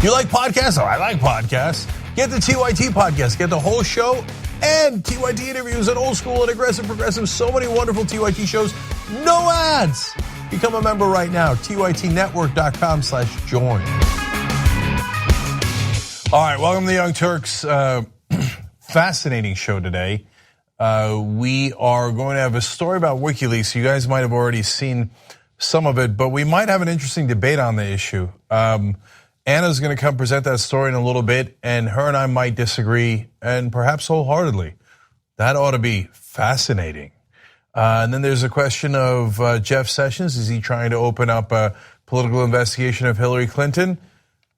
You like podcasts? Oh, I like podcasts. Get the TYT podcast. Get the whole show and TYT interviews and old school and aggressive, progressive. So many wonderful TYT shows. No ads. Become a member right now. TYTnetwork.com/join. All right, welcome to the Young Turks. Fascinating show today. We are going to have a story about Wikileaks. You guys might have already seen some of it, but we might have an interesting debate on the issue. Anna's going to come present that story in a little bit, and her and I might disagree, and perhaps wholeheartedly. That ought to be fascinating. And then there's a question of Jeff Sessions. Is he trying to open up a political investigation of Hillary Clinton?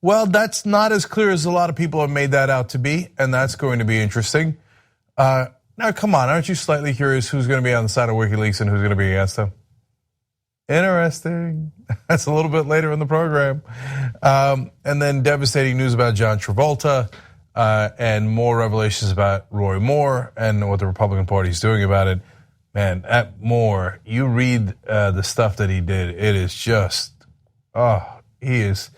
Well, that's not as clear as a lot of people have made that out to be, and that's going to be interesting. Now, come on, aren't you slightly curious who's going to be on the side of WikiLeaks and who's going to be against them? Interesting. That's a little bit later in the program. And then devastating news about John Travolta and more revelations about Roy Moore and what the Republican Party is doing about it. Man, at Moore, you read the stuff that he did, it is just, he's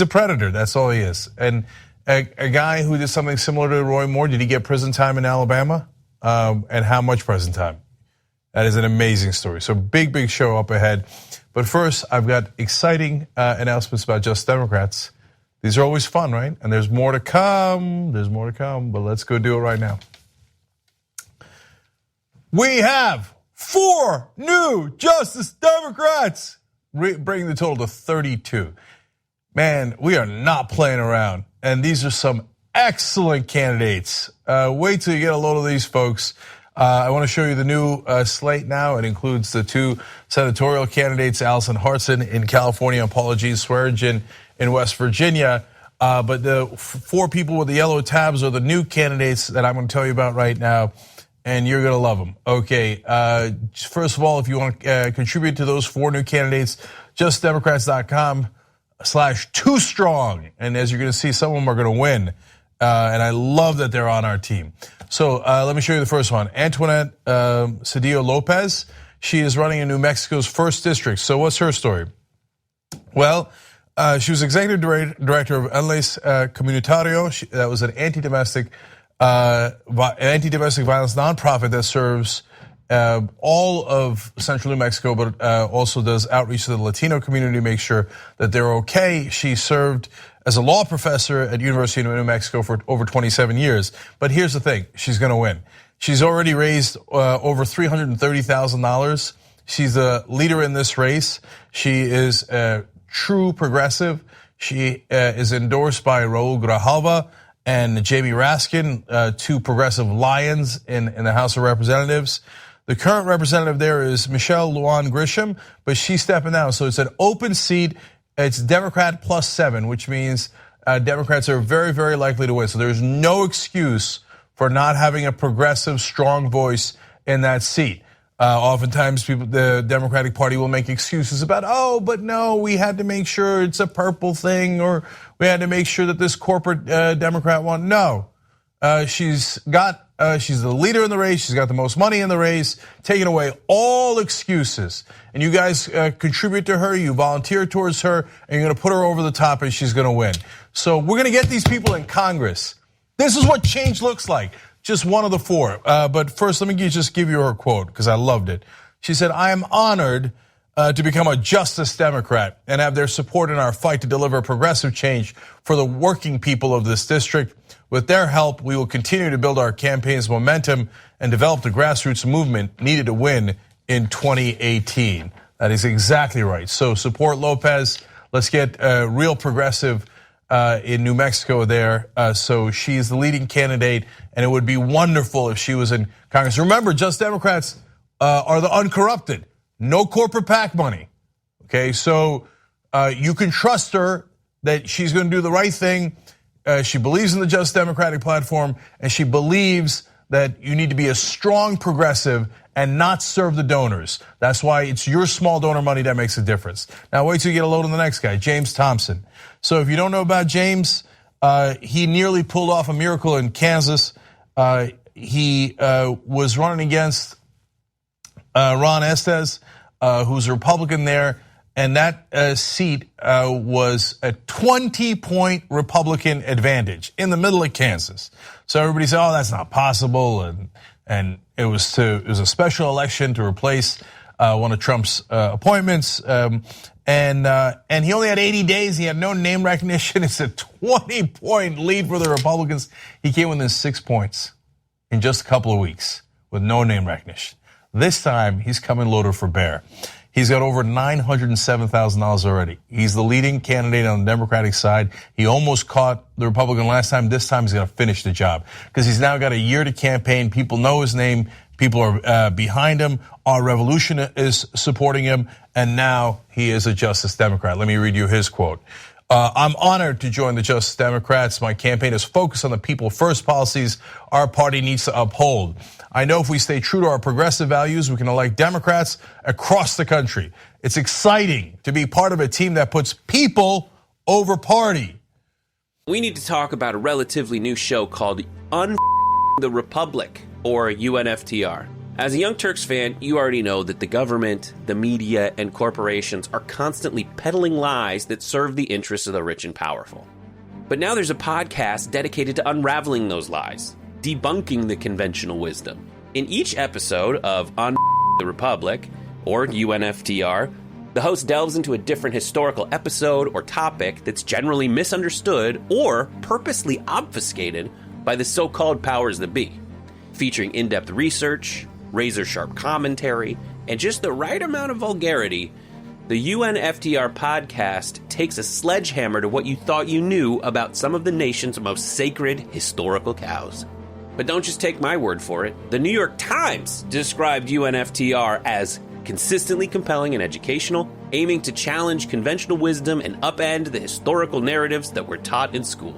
a predator, that's all he is. And a guy who did something similar to Roy Moore, did he get prison time in Alabama? And how much prison time? That is an amazing story. So big show up ahead. But first, I've got exciting announcements about Just Democrats. These are always fun, right? And there's more to come. But let's go do it right now. We have 4 new Justice Democrats, bringing the total to 32. Man, we are not playing around. And these are some excellent candidates. Wait till you get a load of these folks. I want to show you the new slate now. It includes the 2 senatorial candidates, Allison Hartson in California and Paula Jean Swearengin in West Virginia. But the 4 people with the yellow tabs are the new candidates that I'm going to tell you about right now, and you're going to love them. Okay, first of all, if you want to contribute to those 4 new candidates, justdemocrats.com/2strong. And as you're going to see, some of them are going to win. And I love that they're on our team. So let me show you the first one. Antoinette Cedillo Lopez. She is running in New Mexico's 1st district. So what's her story? Well, she was executive director of Enlace Comunitario. That was an anti-domestic violence nonprofit that serves all of central New Mexico, but also does outreach to the Latino community to make sure that they're okay. She served as a law professor at University of New Mexico for over 27 years. But here's the thing, she's gonna win. She's already raised over $330,000. She's a leader in this race. She is a true progressive. She is endorsed by Raul Grijalva and Jamie Raskin, 2 progressive lions in the House of Representatives. The current representative there is Michelle Lujan Grisham, but she's stepping down. So it's an open seat. It's Democrat +7, which means Democrats are very likely to win. So there's no excuse for not having a progressive, strong voice in that seat. Oftentimes, the Democratic Party will make excuses about, but no, we had to make sure it's a purple thing, or we had to make sure that this corporate Democrat won. No, she's the leader in the race. She's got the most money in the race, taking away all excuses. And you guys contribute to her, you volunteer towards her, and you're gonna put her over the top and she's gonna win. So we're gonna get these people in Congress. This is what change looks like. Just one of the 4. But first, let me just give you her quote, because I loved it. She said, "I am honored to become a Justice Democrat and have their support in our fight to deliver progressive change for the working people of this district. With their help, we will continue to build our campaign's momentum and develop the grassroots movement needed to win in 2018. That is exactly right. So support Lopez. Let's get a real progressive in New Mexico there. So she's the leading candidate, and it would be wonderful if she was in Congress. Remember, Just Democrats are the uncorrupted. No corporate PAC money. Okay, so you can trust her that she's going to do the right thing. She believes in the Just Democratic platform, and she believes that you need to be a strong progressive and not serve the donors. That's why it's your small donor money that makes a difference. Now wait till you get a load on the next guy, James Thompson. So if you don't know about James, he nearly pulled off a miracle in Kansas. He was running against Ron Estes, who's a Republican there. and that seat was a 20-point Republican advantage in the middle of Kansas. So everybody said, "Oh, that's not possible," and it was a special election to replace one of Trump's appointments, and he only had 80 days. He had no name recognition. It's a 20-point lead for the Republicans. He came within 6 points in just a couple of weeks with no name recognition. This time, he's coming loaded for bear. He's got over $907,000 already. He's the leading candidate on the Democratic side. He almost caught the Republican last time. This time he's going to finish the job because he's now got a year to campaign. People know his name. People are behind him. Our Revolution is supporting him. And now he is a Justice Democrat. Let me read you his quote. "I'm honored to join the Justice Democrats. My campaign is focused on the people first policies our party needs to uphold. I know if we stay true to our progressive values, we can elect Democrats across the country. It's exciting to be part of a team that puts people over party." We need to talk about a relatively new show called the Republic, or UNFTR. As a Young Turks fan, you already know that the government, the media, and corporations are constantly peddling lies that serve the interests of the rich and powerful. But now there's a podcast dedicated to unraveling those lies, debunking the conventional wisdom. In each episode of the Republic, or UNFTR, the host delves into a different historical episode or topic that's generally misunderstood or purposely obfuscated by the so-called powers that be. Featuring in-depth research, razor-sharp commentary, and just the right amount of vulgarity, the UNFTR podcast takes a sledgehammer to what you thought you knew about some of the nation's most sacred historical cows. But don't just take my word for it. The New York Times described UNFTR as consistently compelling and educational, aiming to challenge conventional wisdom and upend the historical narratives that were taught in school.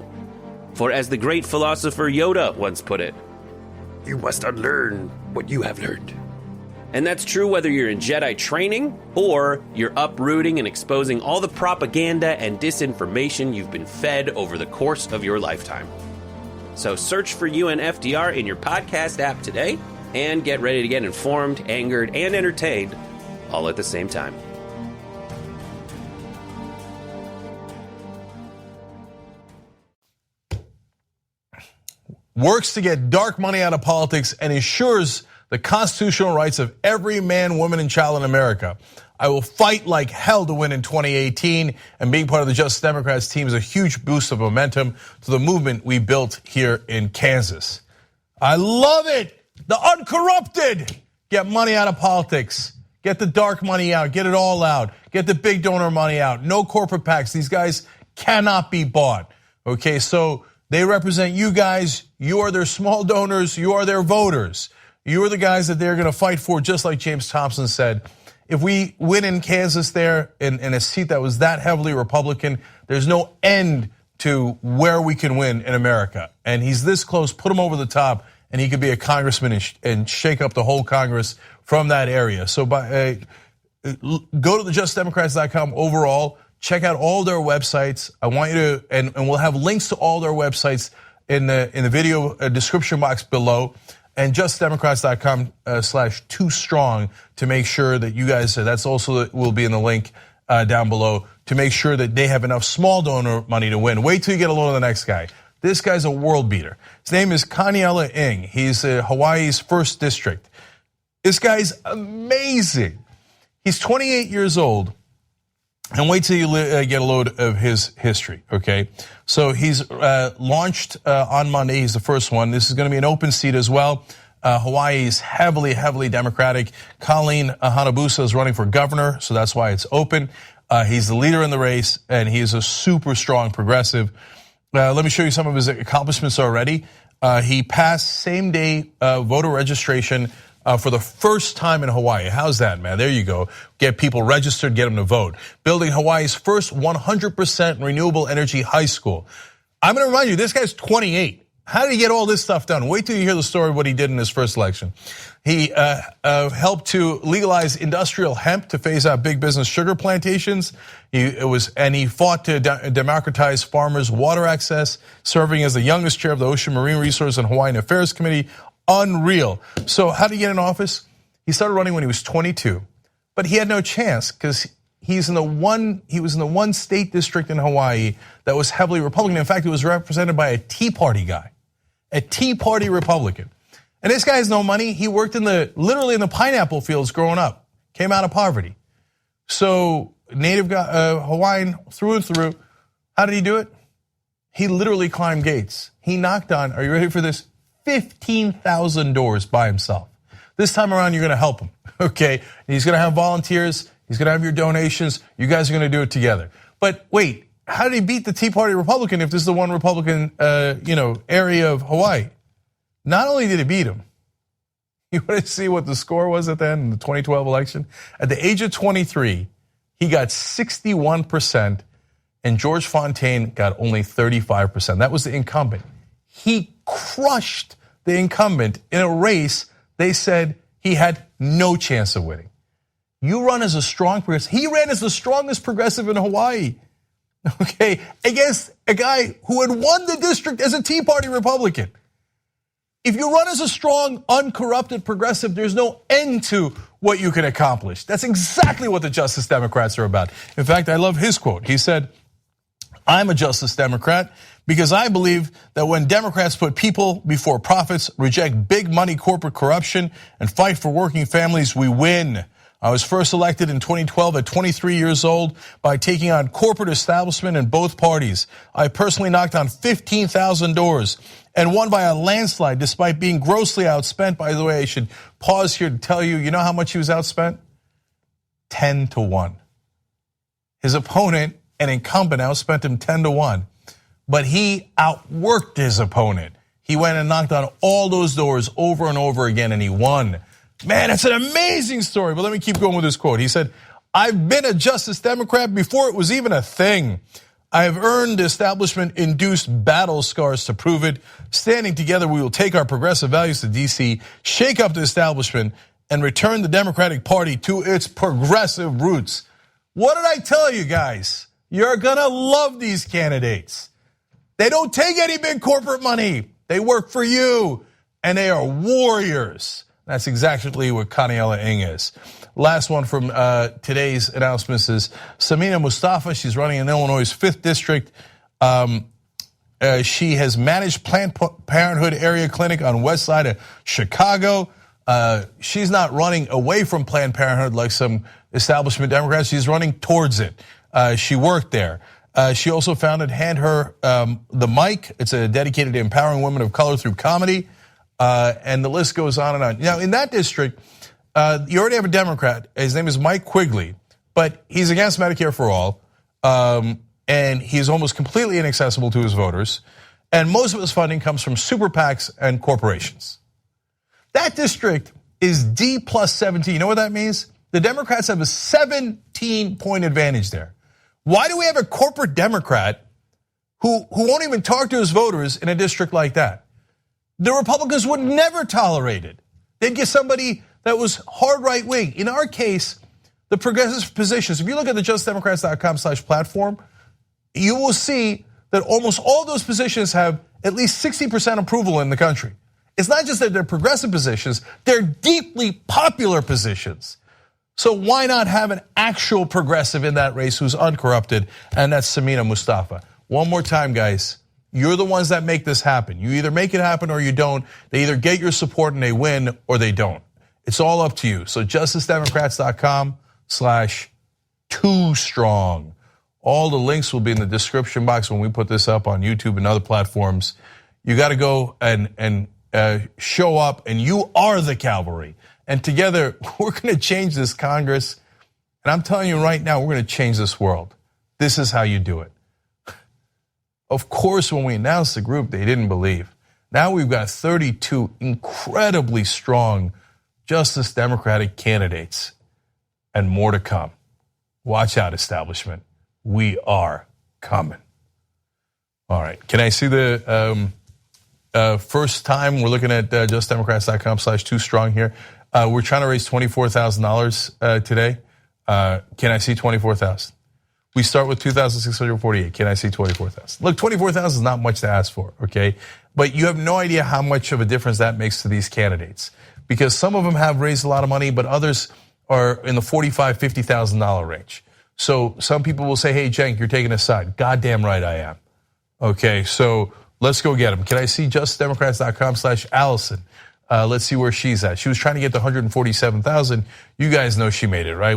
For as the great philosopher Yoda once put it, "You must unlearn what you have learned." And that's true whether you're in Jedi training or you're uprooting and exposing all the propaganda and disinformation you've been fed over the course of your lifetime. So search for UNFTR in your podcast app today and get ready to get informed, angered, and entertained all at the same time. Works to get dark money out of politics and ensures the constitutional rights of every man, woman, and child in America. I will fight like hell to win in 2018, and being part of the Justice Democrats team is a huge boost of momentum to the movement we built here in Kansas. I love it. The uncorrupted get money out of politics. Get the dark money out. Get it all out. Get the big donor money out. No corporate PACs. These guys cannot be bought. Okay, so they represent you guys. You are their small donors. You are their voters. You are the guys that they're going to fight for, just like James Thompson said. If we win in Kansas there in a seat that was that heavily Republican, there's no end to where we can win in America. And he's this close, put him over the top, and he could be a congressman and shake up the whole Congress from that area. So go to thejustdemocrats.com overall, check out all their websites. I want you to, and we'll have links to all their websites in the video description box below. And justdemocrats.com/2strong to make sure that you guys, that's also will be in the link down below, to make sure that they have enough small donor money to win. Wait till you get a load of the next guy. This guy's a world beater. His name is Kanyela Ng. He's Hawaii's 1st district. This guy's amazing. He's 28 years old. And wait till you get a load of his history, okay? So he's launched on Monday. He's the first one. This is going to be an open seat as well. Hawaii is heavily, heavily Democratic. Colleen Hanabusa is running for governor, so that's why it's open. He's the leader in the race, and he is a super strong progressive. Let me show you some of his accomplishments already. He passed same-day voter registration for the first time in Hawaii. How's that, man? There you go. Get people registered, get them to vote. Building Hawaii's first 100% renewable energy high school. I'm going to remind you, this guy's 28. How did he get all this stuff done? Wait till you hear the story of what he did in his first election. He helped to legalize industrial hemp to phase out big business sugar plantations. He fought to democratize farmers' water access, serving as the youngest chair of the Ocean Marine Resource and Hawaiian Affairs Committee. Unreal. So how did he get in office? He started running when he was 22, but he had no chance because he was in the one state district in Hawaii that was heavily Republican. In fact, it was represented by a Tea Party guy, a Tea Party Republican. And this guy has no money. He worked literally in the pineapple fields growing up, came out of poverty. So native guy, Hawaiian through and through. How did he do it? He literally climbed gates. He knocked on, are you ready for this? 15,000 doors by himself. This time around, you're gonna help him, okay? He's gonna have volunteers, he's gonna have your donations, you guys are gonna do it together. But wait, how did he beat the Tea Party Republican if this is the one Republican area of Hawaii? Not only did he beat him, you wanna see what the score was at the end in the 2012 election? At the age of 23, he got 61%, and George Fontaine got only 35%. That was the incumbent. He crushed the incumbent in a race they said he had no chance of winning. You run as a strong progressive. He ran as the strongest progressive in Hawaii, okay, against a guy who had won the district as a Tea Party Republican. If you run as a strong, uncorrupted progressive, there's no end to what you can accomplish. That's exactly what the Justice Democrats are about. In fact, I love his quote. He said, "I'm a Justice Democrat because I believe that when Democrats put people before profits, reject big money corporate corruption, and fight for working families, we win. I was first elected in 2012 at 23 years old by taking on corporate establishment in both parties. I personally knocked on 15,000 doors and won by a landslide despite being grossly outspent." By the way, I should pause here to tell you know how much he was outspent? 10-1. His opponent, an incumbent, outspent him 10-1. But he outworked his opponent. He went and knocked on all those doors over and over again, and he won. Man, it's an amazing story, but let me keep going with this quote. He said, "I've been a Justice Democrat before it was even a thing. I have earned establishment-induced battle scars to prove it. Standing together, we will take our progressive values to DC, shake up the establishment, and return the Democratic Party to its progressive roots." What did I tell you guys? You're gonna love these candidates. They don't take any big corporate money. They work for you, and they are warriors. That's exactly what Kaniela Ng is. Last one from today's announcements is Samina Mustafa. She's running in Illinois' 5th district. She has managed Planned Parenthood area clinic on west side of Chicago. She's not running away from Planned Parenthood like some establishment Democrats. She's running towards it. She worked there. She also founded Hand Her the Mic. It's a dedicated to empowering women of color through comedy. And the list goes on and on. Now, in that district, you already have a Democrat. His name is Mike Quigley, but he's against Medicare for all. And he's almost completely inaccessible to his voters. And most of his funding comes from super PACs and corporations. That district is D plus 17. You know what that means? The Democrats have a 17-point advantage there. Why do we have a corporate Democrat who won't even talk to his voters in a district like that? The Republicans would never tolerate it. They'd get somebody that was hard right wing. In our case, the progressive positions, if you look at the justdemocrats.com/platform, you will see that almost all those positions have at least 60% approval in the country. It's not just that they're progressive positions, they're deeply popular positions. So why not have an actual progressive in that race who's uncorrupted, and that's Samina Mustafa. One more time, guys, you're the ones that make this happen. You either make it happen or you don't. They either get your support and they win or they don't. It's all up to you. So justicedemocrats.com/2strong. All the links will be in the description box when we put this up on YouTube and other platforms. You got to go and show up, and you are the cavalry. And together, we're going to change this Congress. And I'm telling you right now, we're going to change this world. This is how you do it. Of course, when we announced the group, they didn't believe. Now we've got 32 incredibly strong Justice Democratic candidates, and more to come. Watch out, establishment. We are coming. All right, can I see the first time we're looking at justdemocrats.com/2strong here? We're trying to raise $24,000 today. Can I see 24,000? We start with 2,648. Can I see 24,000? Look, 24,000 is not much to ask for, okay? But you have no idea how much of a difference that makes to these candidates, because some of them have raised a lot of money, but others are in the $45,000, $50,000 range. So some people will say, hey, Cenk, you're taking a side. Goddamn right I am. Okay, so let's go get him. Can I see justdemocrats.com/Allison? Let's see where she's at. She was trying to get to 147,000. You guys know she made it, right?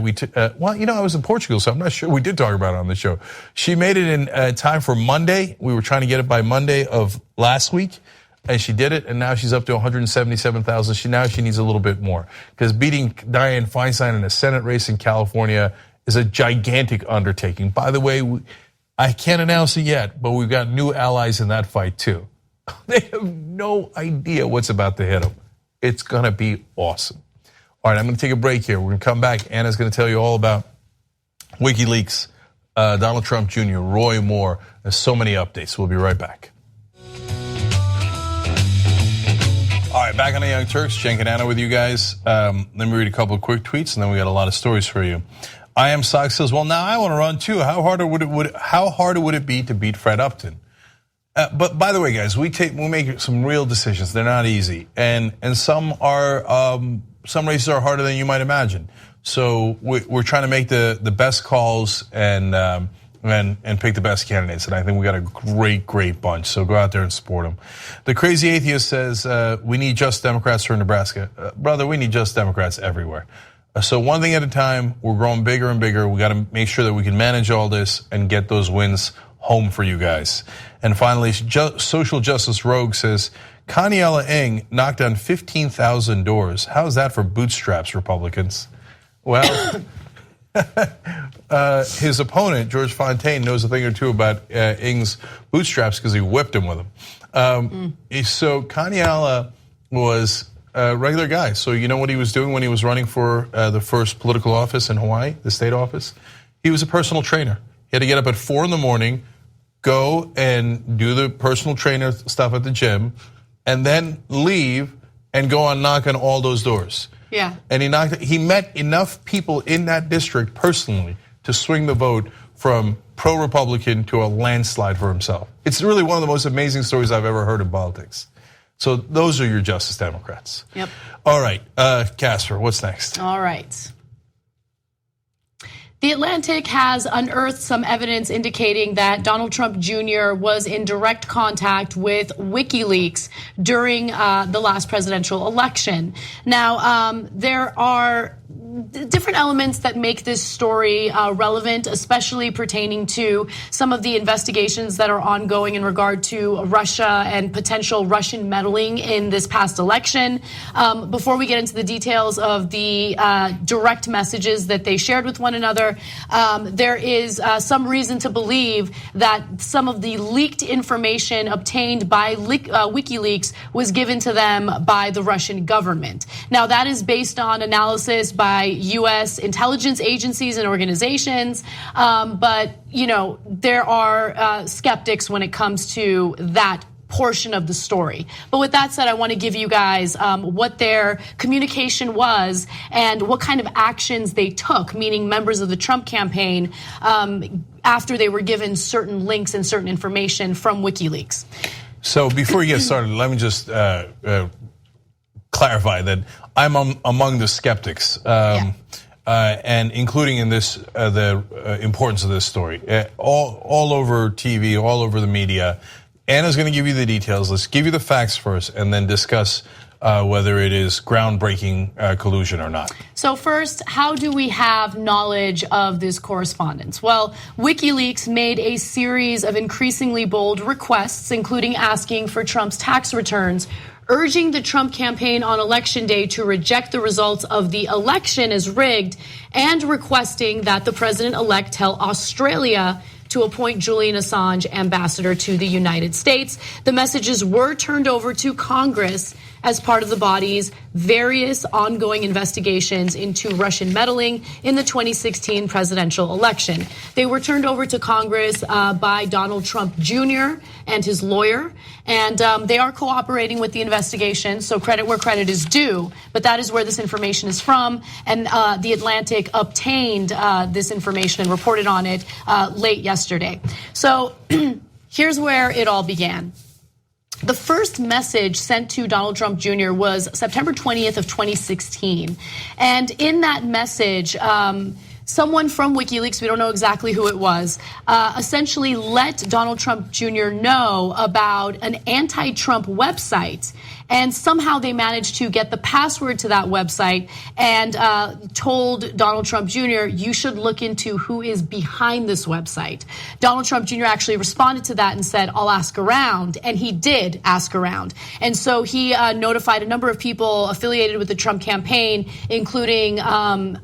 Well, you know, I was in Portugal, so I'm not sure. We did talk about it on the show. She made it in time for Monday. We were trying to get it by Monday of last week, and she did it, and now she's up to 177,000. Now she needs a little bit more, because beating Dianne Feinstein in a Senate race in California is a gigantic undertaking. By the way, I can't announce it yet, but we've got new allies in that fight too. They have no idea what's about to hit them. It's gonna be awesome. All right, I'm gonna take a break here. We're gonna come back. Anna's gonna tell you all about Wikileaks, Donald Trump Jr., Roy Moore. There's so many updates. We'll be right back. All right, back on the Young Turks. Cenk Ana with you guys. Let me read a couple of quick tweets, and then we got a lot of stories for you. I Am Sock says, well, now I want to run too. How hard would it be to beat Fred Upton? But by the way, guys, we make some real decisions. They're not easy, and some races are harder than you might imagine. So we're trying to make the best calls and pick the best candidates. And I think we got a great bunch. So go out there and support them. The Crazy Atheist says we need just Democrats for Nebraska. Brother, we need just Democrats everywhere. So one thing at a time, we're growing bigger and bigger. We got to make sure that we can manage all this and get those wins home for you guys. And finally, Social Justice Rogue says, Kaniela Ng knocked on 15,000 doors. How's that for bootstraps, Republicans? Well, his opponent, George Fontaine, knows a thing or two about Ng's bootstraps because he whipped him with them. So Kaniela was a regular guy. So you know what he was doing when he was running for the first political office in Hawaii, the state office? He was a personal trainer. He had to get up at 4 in.the, go and do the personal trainer stuff at the gym, and then leave and go on knock on all those doors. Yeah. And he met enough people in that district personally to swing the vote from pro-Republican to a landslide for himself. It's really one of the most amazing stories I've ever heard in politics. So those are your Justice Democrats. Yep. All right, Casper, what's next? All right. The Atlantic has unearthed some evidence indicating that Donald Trump Jr. was in direct contact with Wikileaks during the last presidential election. Now, there are different elements that make this story relevant, especially pertaining to some of the investigations that are ongoing in regard to Russia and potential Russian meddling in this past election. Before we get into the details of the direct messages that they shared with one another, there is some reason to believe that some of the leaked information obtained by Wikileaks was given to them by the Russian government. Now, that is based on analysis by U.S. intelligence agencies and organizations, but you know there are skeptics when it comes to that portion of the story. But with that said, I want to give you guys what their communication was and what kind of actions they took, meaning members of the Trump campaign, after they were given certain links and certain information from WikiLeaks. So before you get started, let me just clarify that I'm among the skeptics, and including in this the importance of this story. All over TV, all over the media. Anna's going to give you the details. Let's give you the facts first, and then discuss whether it is groundbreaking collusion or not. So first, how do we have knowledge of this correspondence? Well, WikiLeaks made a series of increasingly bold requests, including asking for Trump's tax returns, urging the Trump campaign on election day to reject the results of the election as rigged, and requesting that the president-elect tell Australia to appoint Julian Assange ambassador to the United States. The messages were turned over to Congress as part of the body's various ongoing investigations into Russian meddling in the 2016 presidential election. They were turned over to Congress by Donald Trump Jr. and his lawyer, and they are cooperating with the investigation, so credit where credit is due, but that is where this information is from, and The Atlantic obtained this information and reported on it late yesterday. So here's where it all began. The first message sent to Donald Trump Jr. was September 20th of 2016. And in that message, someone from WikiLeaks, we don't know exactly who it was, essentially let Donald Trump Jr. know about an anti-Trump website. And somehow they managed to get the password to that website and told Donald Trump Jr., you should look into who is behind this website. Donald Trump Jr. actually responded to that and said, I'll ask around. And he did ask around. And so he notified a number of people affiliated with the Trump campaign, including the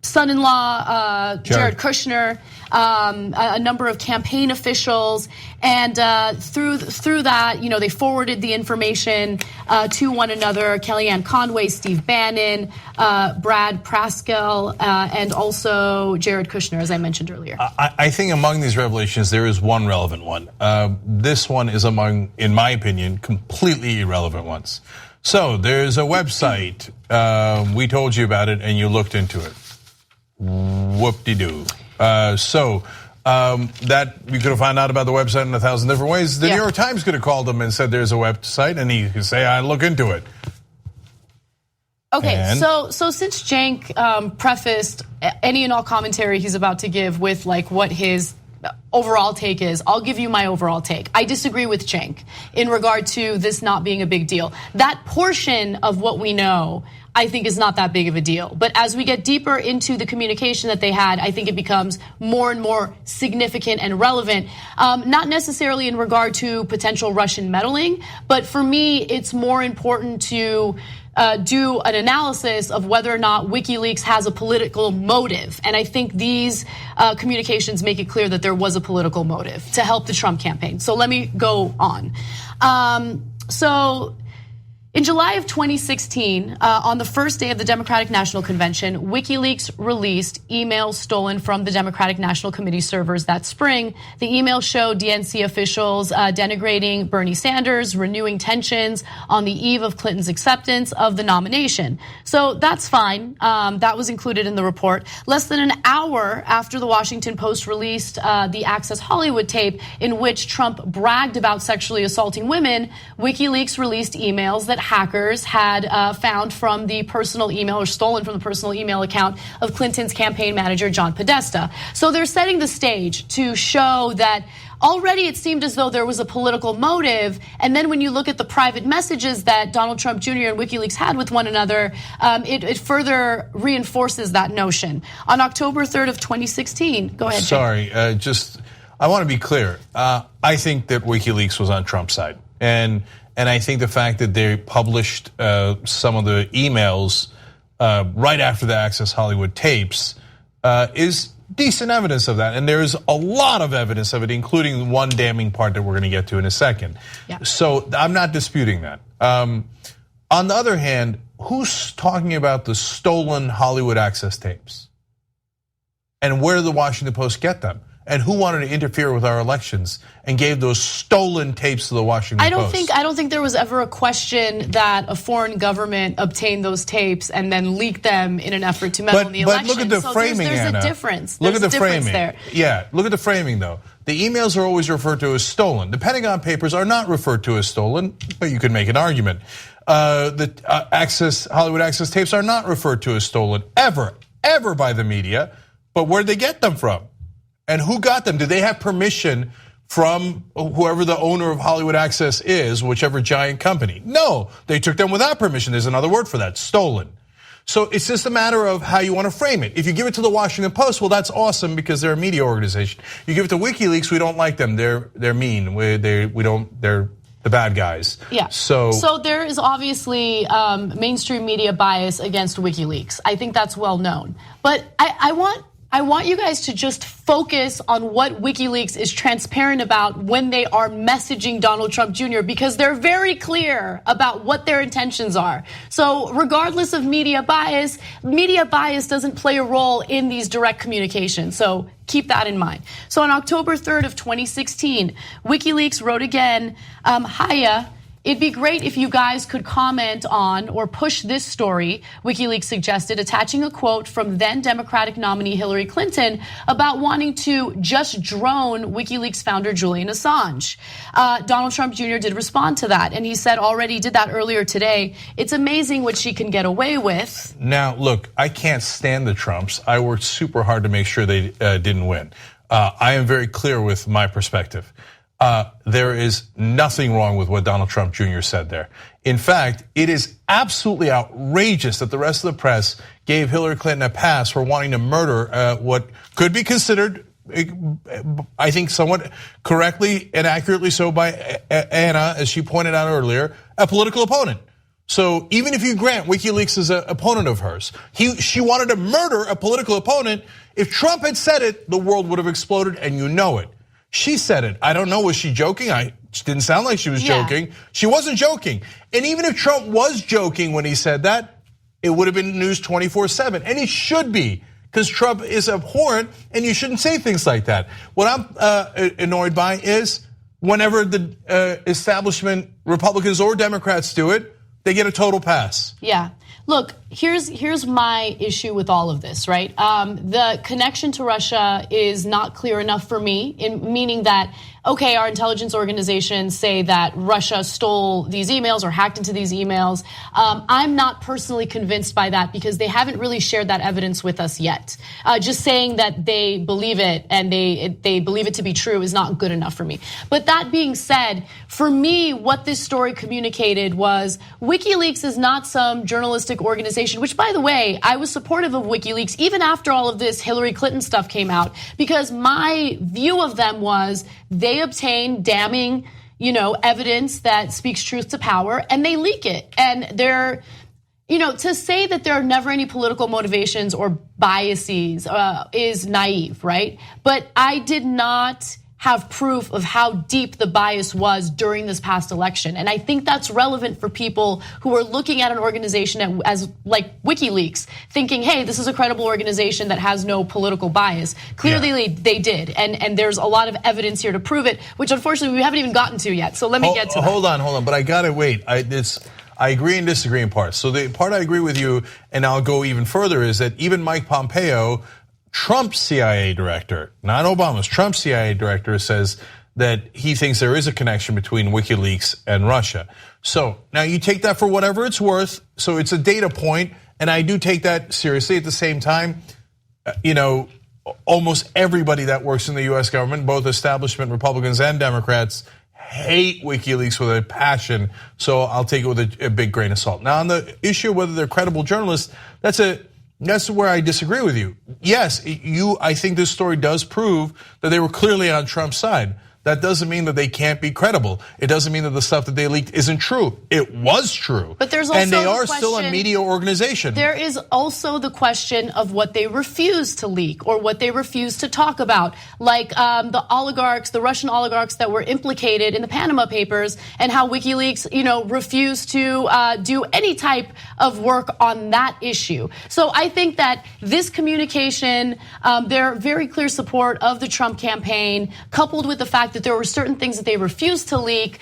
son-in-law, Jared Kushner, a number of campaign officials, and through that, they forwarded the information to one another. Kellyanne Conway, Steve Bannon, Brad Parscale, and also Jared Kushner, as I mentioned earlier. I think among these revelations, there is one relevant one. This one is among, in my opinion, completely irrelevant ones. So there's a website, we told you about it and you looked into it. Whoop-de-doo. That you could have found out about the website in 1,000 different ways. The New York Times could have called him and said there's a website, and he could say, I look into it. Okay, so since Cenk prefaced any and all commentary he's about to give with what his overall take is, I'll give you my overall take. I disagree with Cenk in regard to this not being a big deal. That portion of what we know, I think, is not that big of a deal. But as we get deeper into the communication that they had, I think it becomes more and more significant and relevant. Not necessarily in regard to potential Russian meddling, but for me, it's more important to do an analysis of whether or not WikiLeaks has a political motive. And I think these communications make it clear that there was a political motive to help the Trump campaign. So let me go on. In July of 2016, on the first day of the Democratic National Convention, WikiLeaks released emails stolen from the Democratic National Committee servers that spring. The emails showed DNC officials denigrating Bernie Sanders, renewing tensions on the eve of Clinton's acceptance of the nomination. So that's fine. That was included in the report. Less than an hour after the Washington Post released the Access Hollywood tape in which Trump bragged about sexually assaulting women, WikiLeaks released emails that hackers had found from the personal email, or stolen from the personal email account of Clinton's campaign manager, John Podesta. So they're setting the stage to show that already it seemed as though there was a political motive. And then when you look at the private messages that Donald Trump Jr. and WikiLeaks had with one another, it further reinforces that notion. On October 3rd of 2016, go ahead. Sorry, I want to be clear. I think that WikiLeaks was on Trump's side. And I think the fact that they published some of the emails right after the Access Hollywood tapes is decent evidence of that. And there's a lot of evidence of it, including one damning part that we're going to get to in a second. Yeah. So I'm not disputing that. On the other hand, who's talking about the stolen Hollywood Access tapes? And where did the Washington Post get them? And who wanted to interfere with our elections and gave those stolen tapes to the Washington Post? I don't think there was ever a question that a foreign government obtained those tapes and then leaked them in an effort to meddle in the election. But look at the framing, there's Anna. A difference. Look at the framing there. Yeah, look at the framing though. The emails are always referred to as stolen. The Pentagon Papers are not referred to as stolen, but you could make an argument. The Hollywood Access tapes are not referred to as stolen ever by the media. But where did they get them from? And who got them? Did they have permission from whoever the owner of Hollywood Access is, whichever giant company? No, they took them without permission. There's another word for that, stolen. So it's just a matter of how you want to frame it. If you give it to the Washington Post, well, that's awesome because they're a media organization. You give it to WikiLeaks, we don't like them. They're mean. They're the bad guys. Yeah. So there is obviously mainstream media bias against WikiLeaks. I think that's well known. But I want you guys to just focus on what WikiLeaks is transparent about when they are messaging Donald Trump Jr. because they're very clear about what their intentions are. So regardless of media bias doesn't play a role in these direct communications. So keep that in mind. So on October 3rd of 2016, WikiLeaks wrote again, hiya. It'd be great if you guys could comment on or push this story, WikiLeaks suggested, attaching a quote from then Democratic nominee Hillary Clinton about wanting to just drone WikiLeaks founder Julian Assange. Donald Trump Jr. did respond to that, and he said already did that earlier today. It's amazing what she can get away with. Now, look, I can't stand the Trumps. I worked super hard to make sure they didn't win. I am very clear with my perspective. There is nothing wrong with what Donald Trump Jr. said there. In fact, it is absolutely outrageous that the rest of the press gave Hillary Clinton a pass for wanting to murder what could be considered, I think somewhat correctly and accurately so by Ana, as she pointed out earlier, a political opponent. So even if you grant WikiLeaks is an opponent of hers, she wanted to murder a political opponent. If Trump had said it, the world would have exploded, and you know it. She said it. I don't know, was she joking? She didn't sound like she was joking. She wasn't joking. And even if Trump was joking when he said that, it would have been news 24/7. And it should be, because Trump is abhorrent and you shouldn't say things like that. What I'm annoyed by is whenever the establishment, Republicans or Democrats do it, they get a total pass. Yeah. Look, here's my issue with all of this, right? The connection to Russia is not clear enough for me, meaning that, okay, our intelligence organizations say that Russia stole these emails or hacked into these emails. I'm not personally convinced by that because they haven't really shared that evidence with us yet. Just saying that they believe it and they believe it to be true is not good enough for me. But that being said, for me, what this story communicated was WikiLeaks is not some journalistic organization, which, by the way, I was supportive of WikiLeaks even after all of this Hillary Clinton stuff came out, because my view of them was they obtain damning, evidence that speaks truth to power, and they leak it. And they're, to say that there are never any political motivations or biases is naive, right? But I did not have proof of how deep the bias was during this past election. And I think that's relevant for people who are looking at an organization as like WikiLeaks, thinking, hey, this is a credible organization that has no political bias. Clearly they did, and there's a lot of evidence here to prove it, which unfortunately we haven't even gotten to yet. So let me get to that. Hold on, but I gotta wait. I agree and disagree in parts. So the part I agree with you, and I'll go even further, is that even Mike Pompeo, Trump's CIA director, not Obama's, Trump's CIA director, says that he thinks there is a connection between WikiLeaks and Russia. So now you take that for whatever it's worth. So it's a data point, and I do take that seriously. At the same time, almost everybody that works in the US government, both establishment Republicans and Democrats, hate WikiLeaks with a passion. So I'll take it with a big grain of salt. Now on the issue of whether they're credible journalists, that's where I disagree with you. Yes, I think this story does prove that they were clearly on Trump's side. That doesn't mean that they can't be credible. It doesn't mean that the stuff that they leaked isn't true. It was true. But there's also and they are still a media organization. There is also the question of what they refuse to leak or what they refuse to talk about, like the oligarchs, the Russian oligarchs that were implicated in the Panama Papers, and how WikiLeaks, refused to do any type of work on that issue. So I think that this communication, their very clear support of the Trump campaign, coupled with the fact that there were certain things that they refused to leak,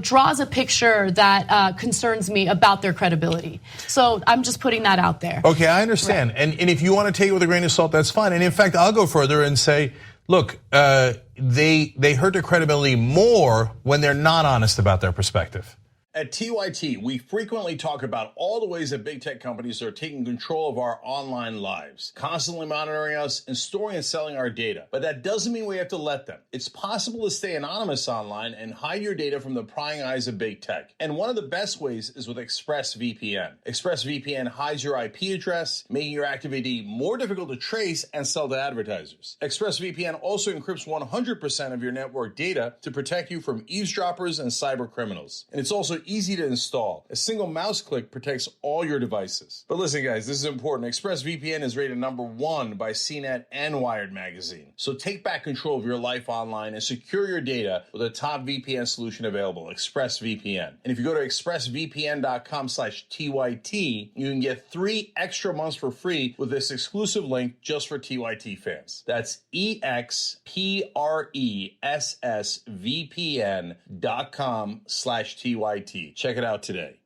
draws a picture that concerns me about their credibility. So I'm just putting that out there. Okay, I understand. Right. And if you want to take it with a grain of salt, that's fine. And in fact, I'll go further and say, look, they hurt their credibility more when they're not honest about their perspective. At TYT, we frequently talk about all the ways that big tech companies are taking control of our online lives, constantly monitoring us and storing and selling our data. But that doesn't mean we have to let them. It's possible to stay anonymous online and hide your data from the prying eyes of big tech. And one of the best ways is with ExpressVPN. ExpressVPN hides your IP address, making your active ID more difficult to trace and sell to advertisers. ExpressVPN also encrypts 100% of your network data to protect you from eavesdroppers and cyber criminals. And it's also also easy to install. A single mouse click protects all your devices. But listen, guys, this is important. ExpressVPN is rated #1 by CNET and Wired Magazine. So take back control of your life online and secure your data with a top VPN solution available, ExpressVPN. And if you go to expressvpn.com/TYT, you can get 3 extra months for free with this exclusive link just for TYT fans. That's expressvpn.com/TYT. Check it out today.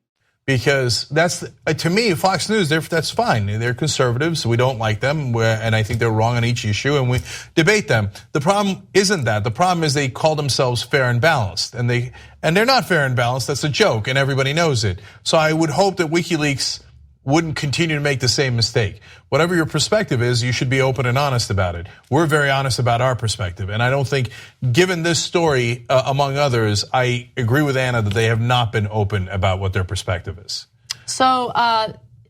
Because that's, to me, Fox News, that's fine. They're conservatives. We don't like them, and I think they're wrong on each issue, and we debate them. The problem isn't that. The problem is they call themselves fair and balanced, and they're not fair and balanced. That's a joke, and everybody knows it. So I would hope that Wikileaks wouldn't continue to make the same mistake. Whatever your perspective is, you should be open and honest about it. We're very honest about our perspective, and I don't think, given this story, among others, I agree with Anna that they have not been open about what their perspective is. So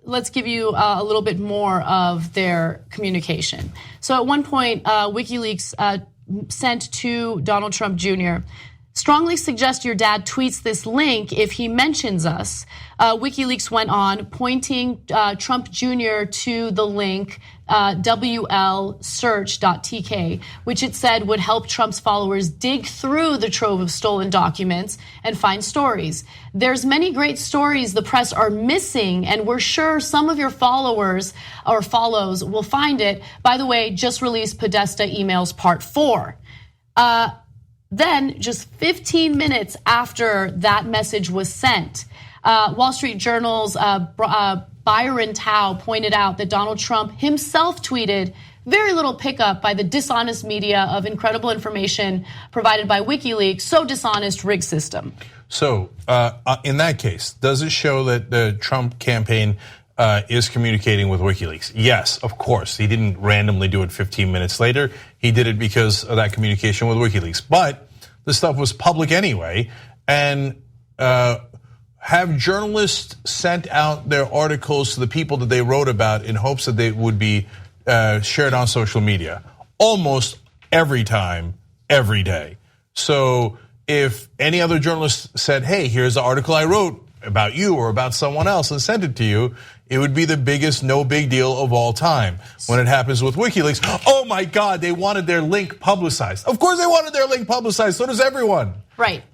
let's give you a little bit more of their communication. So at one point, WikiLeaks sent to Donald Trump Jr., strongly suggest your dad tweets this link if he mentions us. WikiLeaks went on, pointing Trump Jr. to the link WLSearch.tk, which it said would help Trump's followers dig through the trove of stolen documents and find stories. There's many great stories the press are missing, and we're sure some of your followers or follows will find it. By the way, just released Podesta emails part 4. Then, just 15 minutes after that message was sent, Wall Street Journal's Byron Tao pointed out that Donald Trump himself tweeted, very little pickup by the dishonest media of incredible information provided by WikiLeaks, so dishonest rig system. So, in that case, does it show that the Trump campaign is communicating with WikiLeaks? Yes, of course. He didn't randomly do it 15 minutes later. He did it because of that communication with WikiLeaks. But the stuff was public anyway, and have journalists sent out their articles to the people that they wrote about in hopes that they would be shared on social media? Almost every time, every day. So if any other journalist said, hey, here's the article I wrote about you or about someone else and sent it to you, it would be the biggest no big deal of all time. When it happens with WikiLeaks, oh my God, they wanted their link publicized. Of course they wanted their link publicized, so does everyone. Right.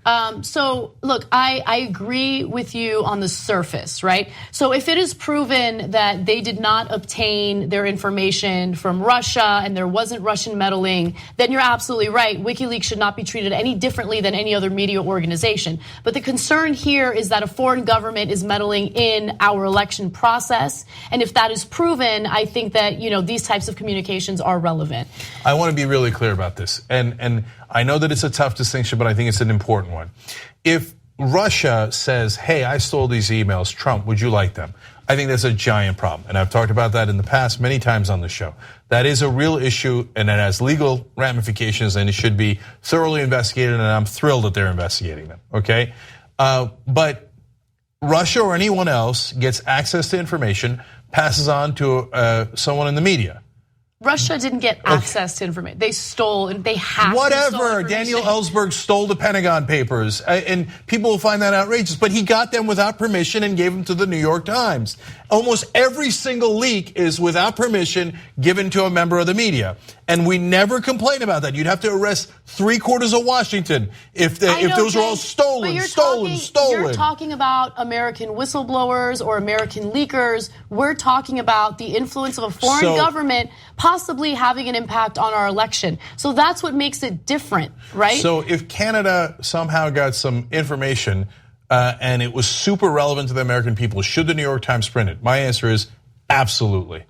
So look, I agree with you on the surface, right? So if it is proven that they did not obtain their information from Russia and there wasn't Russian meddling, then you're absolutely right. WikiLeaks should not be treated any differently than any other media organization. But the concern here is that a foreign government is meddling in our election process. And if that is proven, I think that, these types of communications are relevant. I want to be really clear about this. And I know that it's a tough distinction, but I think it's an important one. If Russia says, hey, I stole these emails, Trump, would you like them? I think that's a giant problem. And I've talked about that in the past many times on the show. That is a real issue, and it has legal ramifications, and it should be thoroughly investigated, and I'm thrilled that they're investigating them, okay? But Russia or anyone else gets access to information, passes on to someone in the media. Russia didn't get access to information. They stole and they hacked. Whatever. Daniel Ellsberg stole the Pentagon Papers, and people will find that outrageous. But he got them without permission and gave them to the New York Times. Almost every single leak is without permission given to a member of the media, and we never complain about that. You'd have to arrest 3/4 of Washington if those are all stolen. You're talking about American whistleblowers or American leakers. We're talking about the influence of a foreign government possibly having an impact on our election. So that's what makes it different, right? So if Canada somehow got some information and it was super relevant to the American people, should the New York Times print it? My answer is absolutely.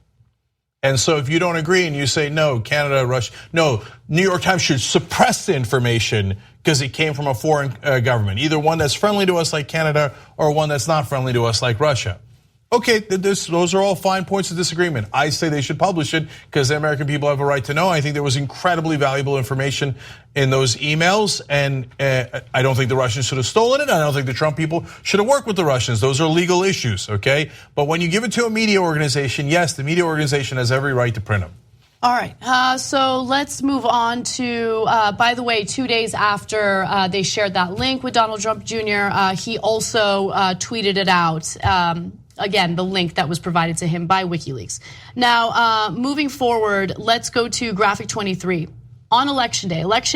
And so if you don't agree and you say, no, Canada, Russia, no, New York Times should suppress the information because it came from a foreign government, either one that's friendly to us like Canada or one that's not friendly to us like Russia. Okay, those are all fine points of disagreement. I say they should publish it because the American people have a right to know. I think there was incredibly valuable information in those emails, and I don't think the Russians should have stolen it. I don't think the Trump people should have worked with the Russians. Those are legal issues, okay? But when you give it to a media organization, yes, the media organization has every right to print them. All right, so let's move on to, by the way, 2 days after they shared that link with Donald Trump Jr., he also tweeted it out. Again, the link that was provided to him by WikiLeaks. Now, moving forward, let's go to graphic 23. On Election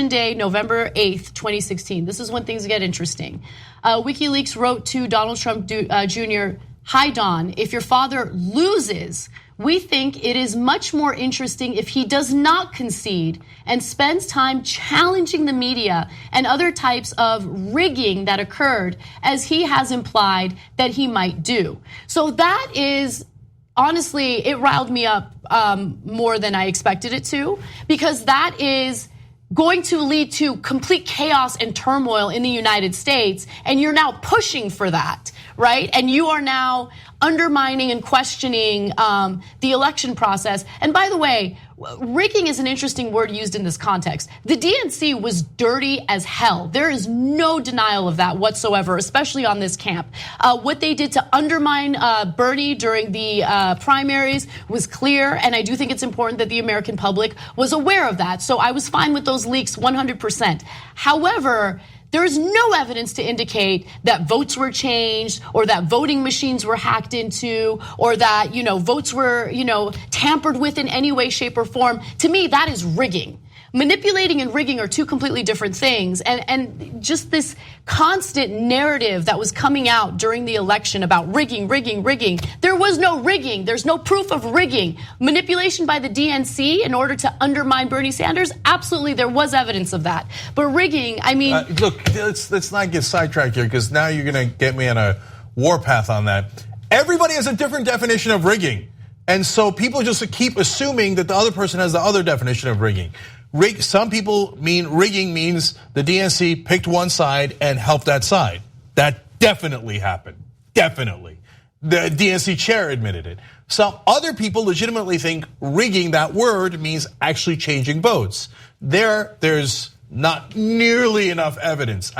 Day, November 8th, 2016. This is when things get interesting. WikiLeaks wrote to Donald Trump Jr., "Hi, Don, if your father loses, we think it is much more interesting if he does not concede and spends time challenging the media and other types of rigging that occurred, as he has implied that he might do." So that is, honestly, it riled me up more than I expected it to, because that is going to lead to complete chaos and turmoil in the United States, and you're now pushing for that, right? And you are now undermining and questioning the election process. And by the way, rigging is an interesting word used in this context. The DNC was dirty as hell. There is no denial of that whatsoever, especially on this camp. What they did to undermine Bernie during the primaries was clear, and I do think it's important that the American public was aware of that. So I was fine with those leaks 100%. However, there is no evidence to indicate that votes were changed or that voting machines were hacked into or that, votes were, tampered with in any way, shape, or form. To me, that is rigging. Manipulating and rigging are two completely different things. And just this constant narrative that was coming out during the election about rigging. There was no rigging. There's no proof of rigging. Manipulation by the DNC in order to undermine Bernie Sanders, absolutely there was evidence of that. But rigging, I mean. Look, let's not get sidetracked here, because now you're gonna get me on a warpath on that. Everybody has a different definition of rigging. And so people just keep assuming that the other person has the other definition of rigging. Some people mean rigging means the DNC picked one side and helped that side. That definitely happened, definitely. The DNC chair admitted it. Some other people legitimately think rigging, that word, means actually changing votes. There's not nearly enough evidence.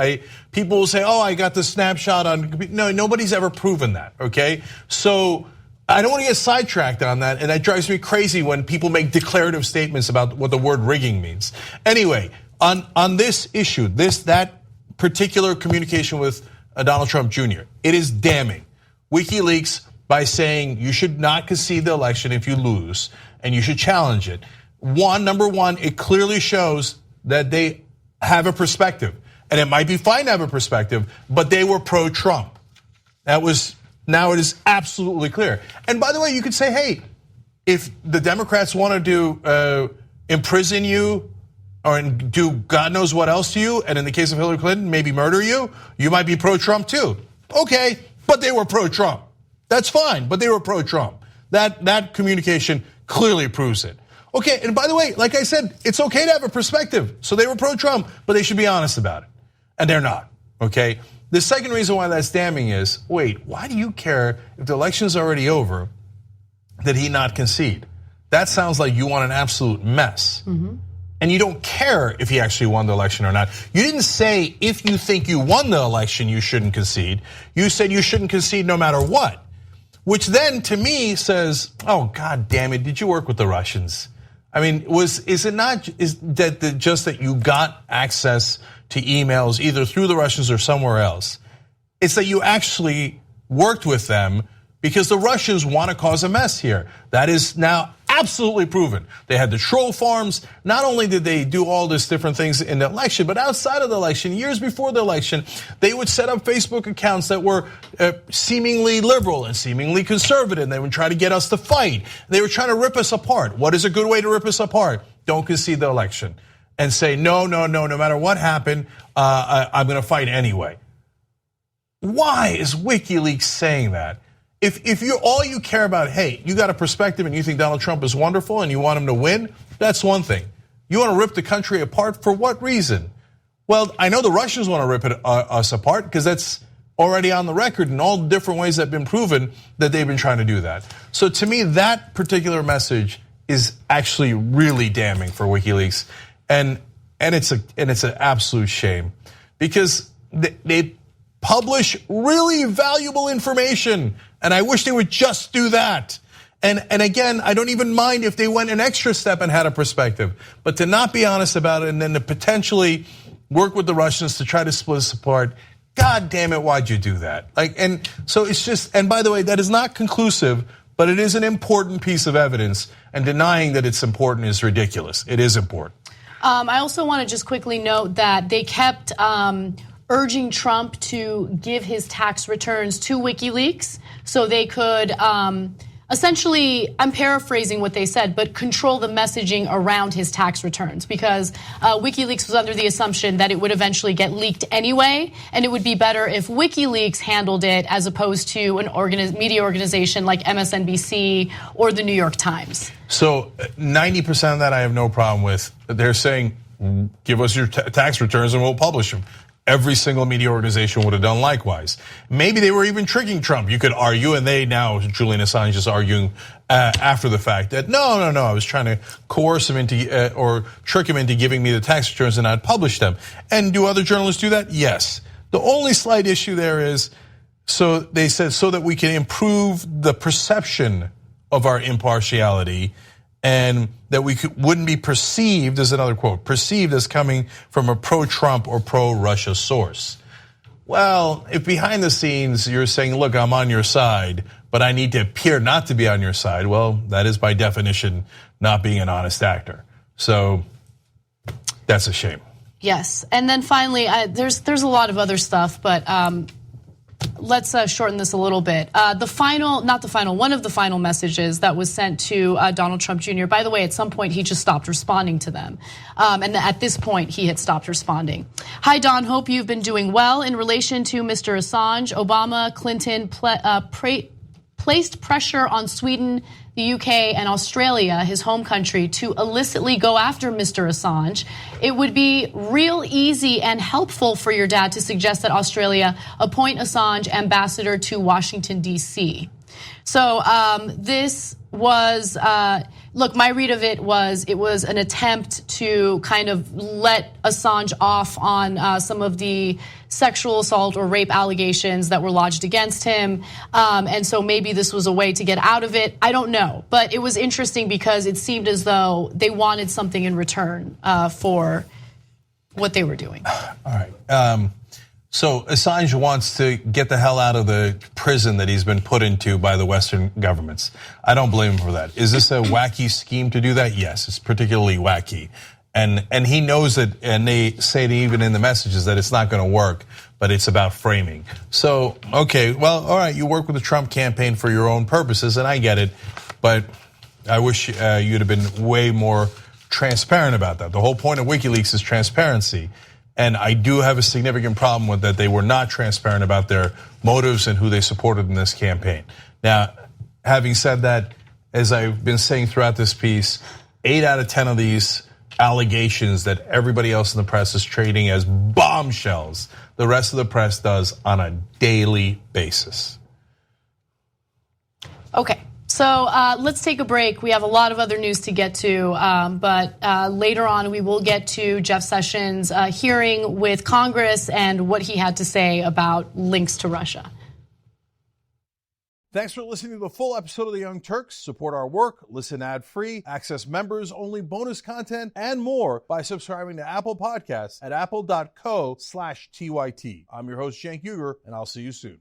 People will say, oh, I got the snapshot on, no, nobody's ever proven that, okay? So I don't want to get sidetracked on that, and that drives me crazy when people make declarative statements about what the word rigging means. Anyway, on this issue, that particular communication with Donald Trump Jr., it is damning. WikiLeaks, by saying you should not concede the election if you lose, and you should challenge it. Number one, it clearly shows that they have a perspective, and it might be fine to have a perspective, but they were pro-Trump. Now it is absolutely clear. And by the way, you could say, hey, if the Democrats wanted to imprison you or do God knows what else to you, and in the case of Hillary Clinton, maybe murder you, you might be pro-Trump too. Okay, but they were pro-Trump. That's fine, but they were pro-Trump. That communication clearly proves it. Okay, and by the way, like I said, it's okay to have a perspective. So they were pro-Trump, but they should be honest about it. And they're not, okay? The second reason why that's damning is, wait, why do you care if the election's already over that he not concede? That sounds like you want an absolute mess. Mm-hmm. And you don't care if he actually won the election or not. You didn't say if you think you won the election, you shouldn't concede. You said you shouldn't concede no matter what. Which then, to me, says, oh, God damn it, did you work with the Russians? I mean, is it not just that you got access to emails either through the Russians or somewhere else? It's that you actually worked with them because the Russians want to cause a mess here. That is now absolutely proven. They had the troll farms. Not only did they do all these different things in the election, but outside of the election, years before the election, they would set up Facebook accounts that were seemingly liberal and seemingly conservative. They would try to get us to fight. They were trying to rip us apart. What is a good way to rip us apart? Don't concede the election and say, no matter what happened, I'm going to fight anyway. Why is WikiLeaks saying that? If all you care about, hey, you got a perspective and you think Donald Trump is wonderful and you want him to win, that's one thing. You want to rip the country apart for what reason? Well, I know the Russians want to rip us apart because that's already on the record in all the different ways that have been proven that they've been trying to do that. So to me, that particular message is actually really damning for WikiLeaks, and it's an absolute shame because they publish really valuable information. And I wish they would just do that. And again, I don't even mind if they went an extra step and had a perspective, but to not be honest about it and then to potentially work with the Russians to try to split us apart, God damn it, why'd you do that? And so it's just, and by the way, that is not conclusive, but it is an important piece of evidence, and denying that it's important is ridiculous. It is important. I also want to just quickly note that they kept urging Trump to give his tax returns to WikiLeaks so they could essentially, I'm paraphrasing what they said, but control the messaging around his tax returns, because WikiLeaks was under the assumption that it would eventually get leaked anyway, and it would be better if WikiLeaks handled it as opposed to an media organization like MSNBC or the New York Times. So 90% of that I have no problem with. They're saying, give us your tax returns and we'll publish them. Every single media organization would have done likewise. Maybe they were even tricking Trump. You could argue, and they now, Julian Assange is arguing after the fact that no, I was trying to coerce him into or trick him into giving me the tax returns and I'd publish them. And do other journalists do that? Yes. The only slight issue there is, so they said, so that we can improve the perception of our impartiality, and that we wouldn't be perceived, as another quote, perceived as coming from a pro-Trump or pro-Russia source. Well, if behind the scenes you're saying, look, I'm on your side, but I need to appear not to be on your side, well, that is by definition not being an honest actor. So that's a shame. Yes, and then finally, there's a lot of other stuff, but let's shorten this a little bit. One of the final messages that was sent to Donald Trump Jr. By the way, at some point he just stopped responding to them, and at this point he had stopped responding. Hi Don, hope you've been doing well. In relation to Mr. Assange, Obama, Clinton placed pressure on Sweden, the UK, and Australia, his home country, to illicitly go after Mr. Assange. It would be real easy and helpful for your dad to suggest that Australia appoint Assange ambassador to Washington, D.C. So this was, look, my read of it was an attempt to kind of let Assange off on some of the sexual assault or rape allegations that were lodged against him. And so maybe this was a way to get out of it. I don't know. But it was interesting because it seemed as though they wanted something in return for what they were doing. All right. So Assange wants to get the hell out of the prison that he's been put into by the Western governments. I don't blame him for that. Is this a wacky scheme to do that? Yes, it's particularly wacky. And he knows it, and they say even in the messages that it's not gonna work, but it's about framing. So, okay, well, all right, you work with the Trump campaign for your own purposes, and I get it, but I wish you'd have been way more transparent about that. The whole point of WikiLeaks is transparency. And I do have a significant problem with that they were not transparent about their motives and who they supported in this campaign. Now, having said that, as I've been saying throughout this piece, 8 out of 10 of these allegations that everybody else in the press is treating as bombshells, the rest of the press does on a daily basis. Okay. So let's take a break. We have a lot of other news to get to, but later on we will get to Jeff Sessions' hearing with Congress and what he had to say about links to Russia. Thanks for listening to the full episode of The Young Turks. Support our work, listen ad-free, access members-only bonus content, and more by subscribing to Apple Podcasts at apple.co/TYT. I'm your host, Cenk Ana, and I'll see you soon.